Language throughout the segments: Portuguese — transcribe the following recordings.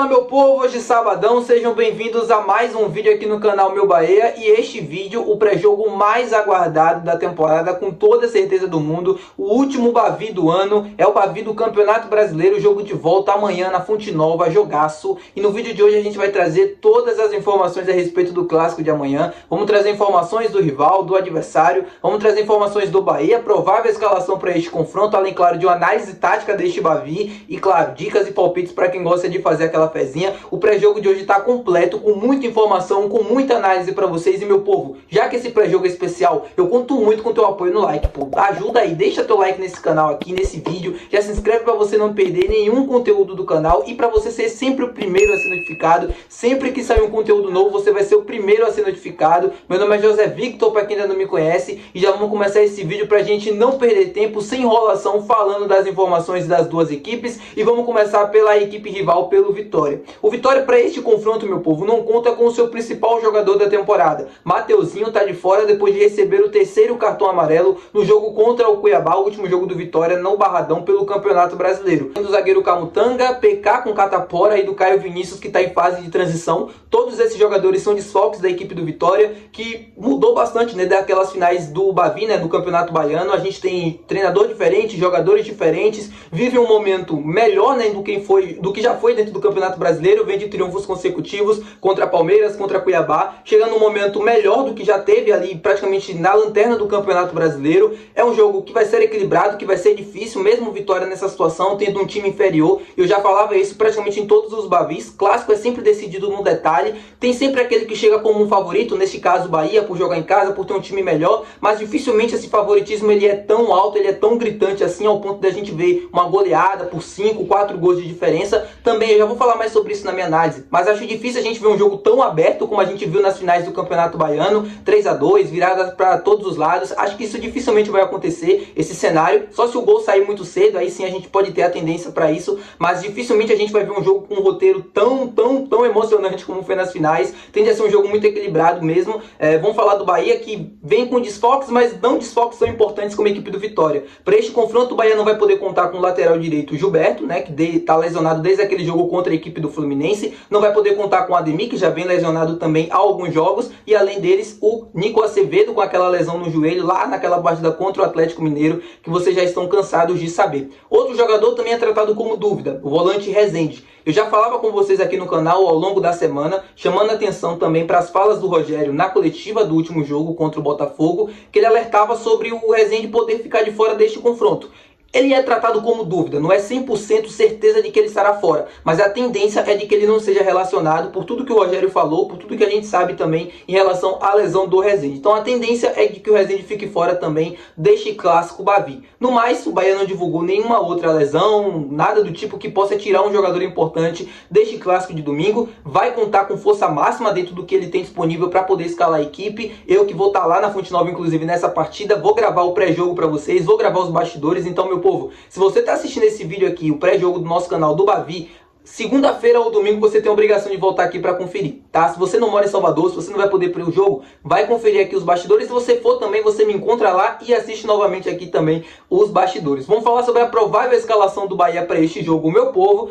Olá meu povo, hoje sabadão, sejam bem-vindos a mais um vídeo aqui no canal Meu Bahia. E este vídeo, o pré-jogo mais aguardado da temporada, com toda a certeza do mundo, o último Bavi do ano, é o Bavi do Campeonato Brasileiro, jogo de volta amanhã na Fonte Nova, jogaço. E no vídeo de hoje a gente vai trazer todas as informações a respeito do clássico de amanhã. Vamos trazer informações do rival, do adversário, vamos trazer informações do Bahia, provável escalação para este confronto, além, claro, de uma análise tática deste Bavi e, claro, dicas e palpites para quem gosta de fazer aquela fezinha. O pré-jogo de hoje está completo, com muita informação, com muita análise para vocês. E meu povo, já que esse pré-jogo é especial, eu conto muito com o teu apoio no like, pô. Ajuda aí, deixa teu like nesse canal aqui, nesse vídeo. Já se inscreve para você não perder nenhum conteúdo do canal e para você ser sempre o primeiro a ser notificado. Sempre que sair um conteúdo novo, você vai ser o primeiro a ser notificado. Meu nome é José Victor, para quem ainda não me conhece. E já vamos começar esse vídeo para a gente não perder tempo, sem enrolação, falando das informações das duas equipes. E vamos começar pela equipe rival, pelo Vitória. O Vitória, para este confronto, meu povo, não conta com o seu principal jogador da temporada. Mateuzinho está de fora depois de receber o terceiro cartão amarelo no jogo contra o Cuiabá, o último jogo do Vitória no Barradão pelo Campeonato Brasileiro. Do zagueiro Camutanga, PK com Catapora e do Caio Vinícius, que está em fase de transição. Todos esses jogadores são desfalques da equipe do Vitória, que mudou bastante, né, daquelas finais do Bavi, né, do Campeonato Baiano. A gente tem treinador diferente, jogadores diferentes, vive um momento melhor, né, do que já foi dentro do Campeonato Brasileiro, vem de triunfos consecutivos contra Palmeiras, contra Cuiabá, chegando num momento melhor do que já teve ali praticamente na lanterna do Campeonato Brasileiro. É um jogo que vai ser equilibrado, que vai ser difícil, mesmo Vitória nessa situação, tendo um time inferior. Eu já falava isso praticamente em todos os Bavis. Clássico é sempre decidido no detalhe, tem sempre aquele que chega como um favorito, neste caso o Bahia, por jogar em casa, por ter um time melhor, mas dificilmente esse favoritismo ele é tão alto, ele é tão gritante assim, ao ponto da gente ver uma goleada por 5, 4 gols de diferença. Também eu já vou falar mais sobre isso na minha análise, mas acho difícil a gente ver um jogo tão aberto como a gente viu nas finais do Campeonato Baiano, 3-2, viradas para todos os lados. Acho que isso dificilmente vai acontecer, esse cenário, só se o gol sair muito cedo, aí sim a gente pode ter a tendência para isso, mas dificilmente a gente vai ver um jogo com um roteiro tão emocionante como foi nas finais. Tende a ser um jogo muito equilibrado mesmo. Vamos falar do Bahia, que vem com desfalques, mas não desfalques tão importantes como a equipe do Vitória. Para este confronto, o Bahia não vai poder contar com o lateral direito Gilberto, né, que está lesionado desde aquele jogo contra a equipe do Fluminense. Não vai poder contar com o Ademir, que já vem lesionado também há alguns jogos. E além deles, o Nico Acevedo, com aquela lesão no joelho lá naquela partida contra o Atlético Mineiro, que vocês já estão cansados de saber. Outro jogador também é tratado como dúvida, o volante Rezende. Eu já falava com vocês aqui no canal ao longo da semana, chamando a atenção também para as falas do Rogério na coletiva do último jogo contra o Botafogo, que ele alertava sobre o Rezende poder ficar de fora deste confronto. Ele é tratado como dúvida, não é 100% certeza de que ele estará fora, mas a tendência é de que ele não seja relacionado por tudo que o Rogério falou, por tudo que a gente sabe também em relação à lesão do Rezende. Então a tendência é de que o Rezende fique fora também deste clássico Bavi. No mais, o Bahia não divulgou nenhuma outra lesão, nada do tipo que possa tirar um jogador importante deste clássico de domingo. Vai contar com força máxima dentro do que ele tem disponível para poder escalar a equipe. Eu que vou estar lá na Fonte Nova, inclusive, nessa partida, vou gravar o pré-jogo para vocês, vou gravar os bastidores. Então, meu povo, se você está assistindo esse vídeo aqui, o pré-jogo do nosso canal do Bavi, segunda-feira ou domingo você tem a obrigação de voltar aqui para conferir, tá? Se você não mora em Salvador, se você não vai poder ir para o jogo, vai conferir aqui os bastidores. Se você for também, você me encontra lá e assiste novamente aqui também os bastidores. Vamos falar sobre a provável escalação do Bahia para este jogo, meu povo.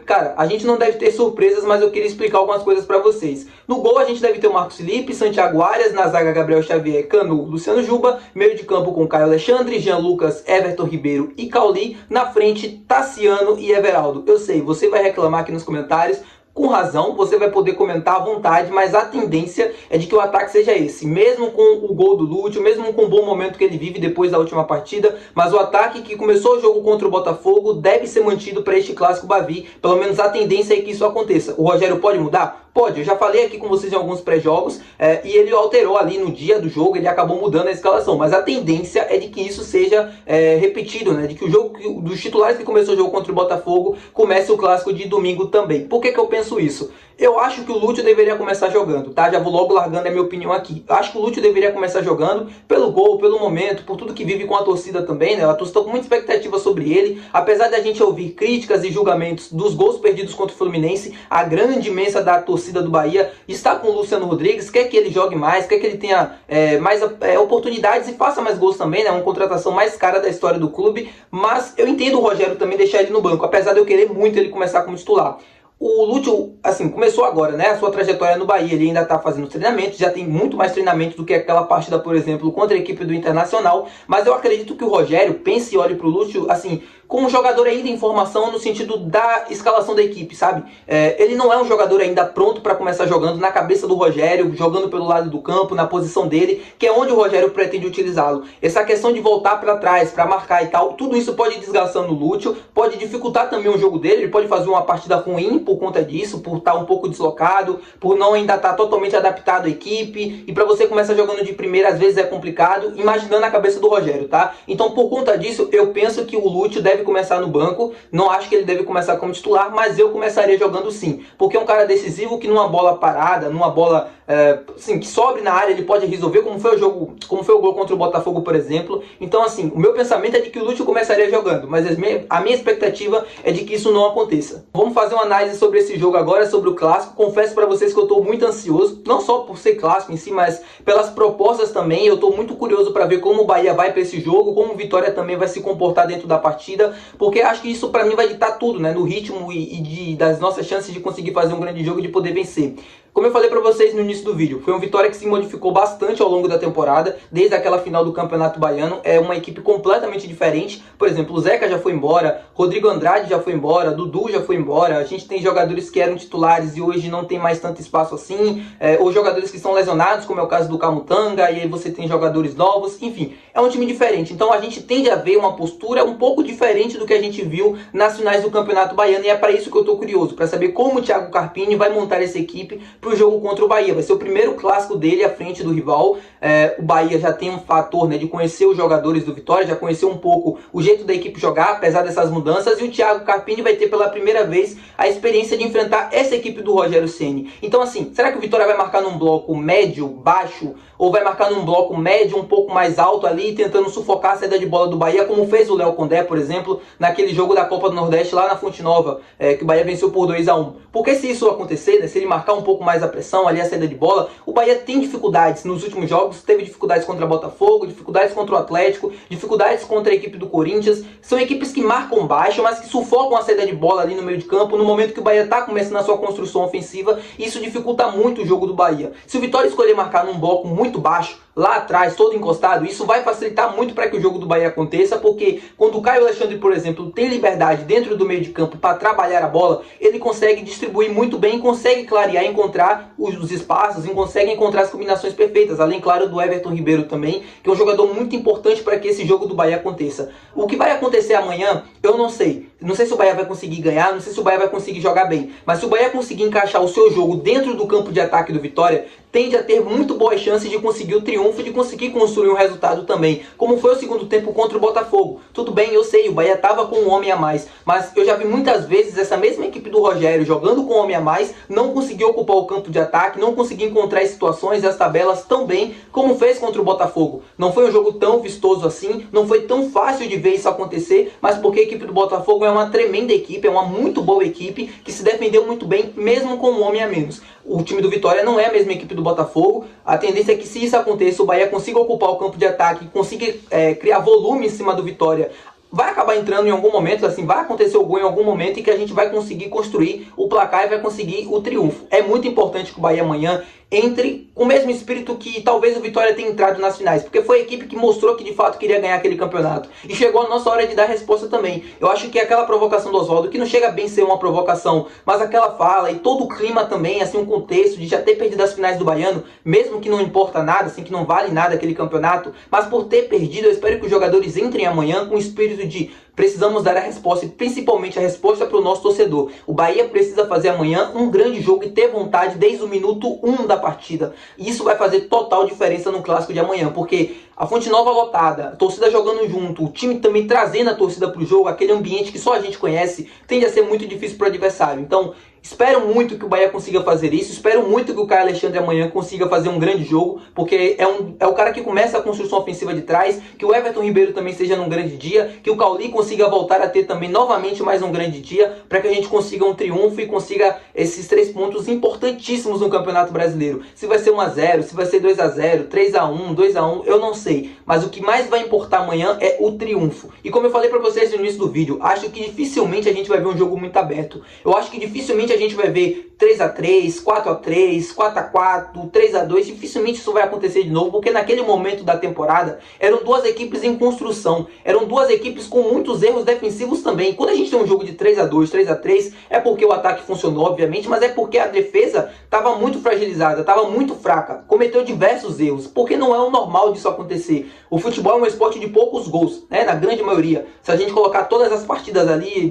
Cara, a gente não deve ter surpresas, mas eu queria explicar algumas coisas para vocês. No gol a gente deve ter o Marcos Felipe, Santiago Arias, na zaga Gabriel Xavier, Canu, Luciano Juba, meio de campo com Caio Alexandre, Jean Lucas, Everton Ribeiro e Cauli, na frente Tassiano e Everaldo. Eu sei, você vai reclamar aqui nos comentários, com razão, você vai poder comentar à vontade, mas a tendência é de que o ataque seja esse, mesmo com o gol do Lúcio, mesmo com o bom momento que ele vive depois da última partida, mas o ataque que começou o jogo contra o Botafogo deve ser mantido para este clássico Bavi. Pelo menos a tendência é que isso aconteça. O Rogério pode mudar? Pode, eu já falei aqui com vocês em alguns pré-jogos e ele alterou ali no dia do jogo, ele acabou mudando a escalação, mas a tendência é de que isso seja repetido, né? De que o jogo dos titulares que começou o jogo contra o Botafogo comece o clássico de domingo também. Por que eu penso isso? Eu acho que o Lúcio deveria começar jogando, tá? Já vou logo largando a minha opinião aqui. Eu acho que o Lúcio deveria começar jogando pelo gol, pelo momento, por tudo que vive com a torcida também, né? A torcida tá com muita expectativa sobre ele. Apesar da gente ouvir críticas e julgamentos dos gols perdidos contra o Fluminense, a grande imensa da torcida do Bahia está com o Luciano Rodrigues, quer que ele jogue mais, quer que ele tenha mais oportunidades e faça mais gols também, né? Uma contratação mais cara da história do clube. Mas eu entendo o Rogério também deixar ele no banco, apesar de eu querer muito ele começar como titular. O Lúcio, assim, começou agora, né, a sua trajetória no Bahia, ele ainda está fazendo treinamento, já tem muito mais treinamento do que aquela partida, por exemplo, contra a equipe do Internacional, mas eu acredito que o Rogério pense e olhe para o Lúcio, assim, como um jogador ainda em formação no sentido da escalação da equipe, sabe? Ele não é um jogador ainda pronto para começar jogando na cabeça do Rogério, jogando pelo lado do campo, na posição dele, que é onde o Rogério pretende utilizá-lo. Essa questão de voltar para trás, para marcar e tal, tudo isso pode ir desgastando o Lúcio, pode dificultar também o jogo dele, ele pode fazer uma partida ruim por conta disso, por estar um pouco deslocado, por não ainda estar totalmente adaptado à equipe, e para você começar jogando de primeira às vezes é complicado, imaginando a cabeça do Rogério, tá? Então por conta disso, eu penso que o Lúcio deve começar no banco, não acho que ele deve começar como titular, mas eu começaria jogando sim, porque é um cara decisivo que numa bola parada, numa bola assim, que sobre na área, ele pode resolver, como foi o gol contra o Botafogo, por exemplo. Então assim, o meu pensamento é de que o Lúcio começaria jogando, mas a minha expectativa é de que isso não aconteça. Vamos fazer uma análise sobre esse jogo agora, sobre o clássico. Confesso para vocês que eu estou muito ansioso, não só por ser clássico em si, mas pelas propostas também. Eu estou muito curioso para ver como o Bahia vai para esse jogo, como o Vitória também vai se comportar dentro da partida, porque acho que isso para mim vai ditar tudo, né, no ritmo das nossas chances de conseguir fazer um grande jogo e de poder vencer. Como eu falei para vocês no início do vídeo, foi um Vitória que se modificou bastante ao longo da temporada, desde aquela final do Campeonato Baiano. É uma equipe completamente diferente. Por exemplo, o Zeca já foi embora, Rodrigo Andrade já foi embora, Dudu já foi embora. A gente tem jogadores que eram titulares e hoje não tem mais tanto espaço assim, ou jogadores que são lesionados, como é o caso do Camutanga, e aí você tem jogadores novos. Enfim, é um time diferente. Então a gente tende a ver uma postura um pouco diferente do que a gente viu nas finais do Campeonato Baiano, e é para isso que eu estou curioso, para saber como o Thiago Carpini vai montar essa equipe para o jogo contra o Bahia. Vai ser o primeiro clássico dele à frente do rival. O Bahia já tem um fator, né, de conhecer os jogadores do Vitória, já conheceu um pouco o jeito da equipe jogar, apesar dessas mudanças, e o Thiago Carpini vai ter pela primeira vez a experiência de enfrentar essa equipe do Rogério Ceni. Então assim, será que o Vitória vai marcar num bloco médio, baixo, ou vai marcar num bloco médio um pouco mais alto ali, tentando sufocar a saída de bola do Bahia, como fez o Léo Condé, por exemplo, naquele jogo da Copa do Nordeste lá na Fonte Nova, que o Bahia venceu por 2-1. Porque se isso acontecer, né, se ele marcar um pouco mais a pressão ali, a saída de bola, o Bahia tem dificuldades nos últimos jogos, teve dificuldades contra o Botafogo, dificuldades contra o Atlético, dificuldades contra a equipe do Corinthians. São equipes que marcam baixo, mas que sufocam a saída de bola ali no meio de campo, no momento que o Bahia está começando a sua construção ofensiva, e isso dificulta muito o jogo do Bahia. Se o Vitória escolher marcar num bloco muito baixo, lá atrás, todo encostado, isso vai facilitar muito para que o jogo do Bahia aconteça, porque quando o Caio Alexandre, por exemplo, tem liberdade dentro do meio de campo para trabalhar a bola, ele consegue distribuir muito bem, consegue clarear, encontrar os espaços, e consegue encontrar as combinações perfeitas, além, claro, do Everton Ribeiro também, que é um jogador muito importante para que esse jogo do Bahia aconteça. O que vai acontecer amanhã, eu não sei. Não sei se o Bahia vai conseguir ganhar, não sei se o Bahia vai conseguir jogar bem, mas se o Bahia conseguir encaixar o seu jogo dentro do campo de ataque do Vitória, tende a ter muito boas chances de conseguir o triunfo, de conseguir construir um resultado também, como foi o segundo tempo contra o Botafogo. Tudo bem, eu sei, o Bahia estava com um homem a mais, mas eu já vi muitas vezes essa mesma equipe do Rogério jogando com um homem a mais, não conseguiu ocupar o campo de ataque, não conseguiu encontrar as situações e as tabelas tão bem como fez contra o Botafogo. Não foi um jogo tão vistoso assim, não foi tão fácil de ver isso acontecer, mas porque a equipe do Botafogo é uma tremenda equipe, é uma muito boa equipe, que se defendeu muito bem, mesmo com um homem a menos. O time do Vitória não é a mesma equipe do Botafogo. A tendência é que, se isso aconteça, o Bahia consiga ocupar o campo de ataque, consiga criar volume em cima do Vitória. Vai acabar entrando em algum momento, assim, vai acontecer o gol em algum momento, e que a gente vai conseguir construir o placar e vai conseguir o triunfo. É muito importante que o Bahia amanhã entre com o mesmo espírito que talvez o Vitória tenha entrado nas finais, porque foi a equipe que mostrou que de fato queria ganhar aquele campeonato, e chegou a nossa hora de dar resposta também. Eu acho que aquela provocação do Oswaldo, que não chega bem ser uma provocação, mas aquela fala e todo o clima também, assim, um contexto de já ter perdido as finais do Baiano, mesmo que não importa nada, assim, que não vale nada aquele campeonato, mas por ter perdido, eu espero que os jogadores entrem amanhã com o espírito de precisamos dar a resposta, e principalmente a resposta para o nosso torcedor. O Bahia precisa fazer amanhã um grande jogo e ter vontade desde o minuto 1 da partida. E isso vai fazer total diferença no clássico de amanhã, porque a Fonte Nova lotada, a torcida jogando junto, o time também trazendo a torcida para o jogo, aquele ambiente que só a gente conhece, tende a ser muito difícil para o adversário. Então, espero muito que o Bahia consiga fazer isso, espero muito que o Caio Alexandre amanhã consiga fazer um grande jogo, porque é o cara que começa a construção ofensiva de trás, que o Everton Ribeiro também seja num grande dia, que o Cauli consiga consiga voltar a ter também novamente mais um grande dia, para que a gente consiga um triunfo e consiga esses 3 pontos importantíssimos no Campeonato Brasileiro. Se vai ser 1 a 0, se vai ser 2 a 0, 3 a 1, 2 a 1, eu não sei, mas o que mais vai importar amanhã é o triunfo. E como eu falei para vocês no início do vídeo, acho que dificilmente a gente vai ver um jogo muito aberto. Eu acho que dificilmente a gente vai ver 3 a 3, 4 a 3, 4 a 4, 3 a 2, dificilmente isso vai acontecer de novo, porque naquele momento da temporada eram 2 equipes em construção, eram 2 equipes com muitos erros defensivos também. Quando a gente tem um jogo de 3 a 2, 3 a 3, é porque o ataque funcionou, obviamente, mas é porque a defesa estava muito fragilizada, estava muito fraca, cometeu diversos erros, porque não é o normal disso acontecer. O futebol é um esporte de poucos gols, né, na grande maioria. Se a gente colocar todas as partidas ali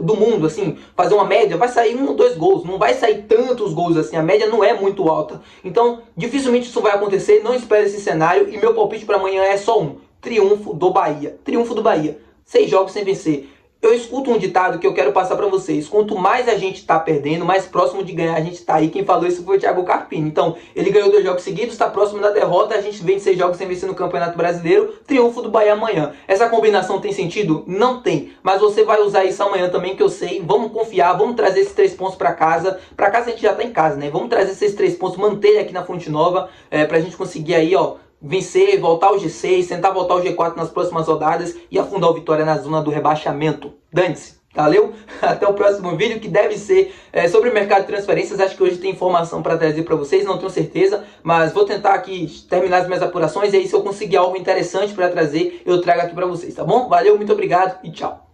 do mundo, assim, fazer uma média, vai sair 1 ou 2 gols, não vai sair tantos gols assim, a média não é muito alta. Então, dificilmente isso vai acontecer, não espere esse cenário, e meu palpite para amanhã é só um: triunfo do Bahia. Triunfo do Bahia. 6 jogos sem vencer. Eu escuto um ditado que eu quero passar para vocês: quanto mais a gente tá perdendo, mais próximo de ganhar a gente tá. E quem falou isso foi o Thiago Carpini. Então, ele ganhou 2 jogos seguidos, está próximo da derrota, a gente vem 6 jogos sem vencer no Campeonato Brasileiro, triunfo do Bahia amanhã. Essa combinação tem sentido? Não tem. Mas você vai usar isso amanhã também, que eu sei. Vamos confiar, vamos trazer esses 3 pontos para casa. Para casa a gente já tá em casa, né? Vamos trazer esses 3 pontos, manter aqui na Fonte Nova, pra gente conseguir aí, ó, vencer, voltar ao G6, tentar voltar ao G4 nas próximas rodadas e afundar o Vitória na zona do rebaixamento. Dane-se. Valeu? Até o próximo vídeo, que deve ser sobre o mercado de transferências. Acho que hoje tem informação para trazer para vocês, não tenho certeza, mas vou tentar aqui terminar as minhas apurações, e aí se eu conseguir algo interessante para trazer, eu trago aqui para vocês, tá bom? Valeu, muito obrigado e tchau.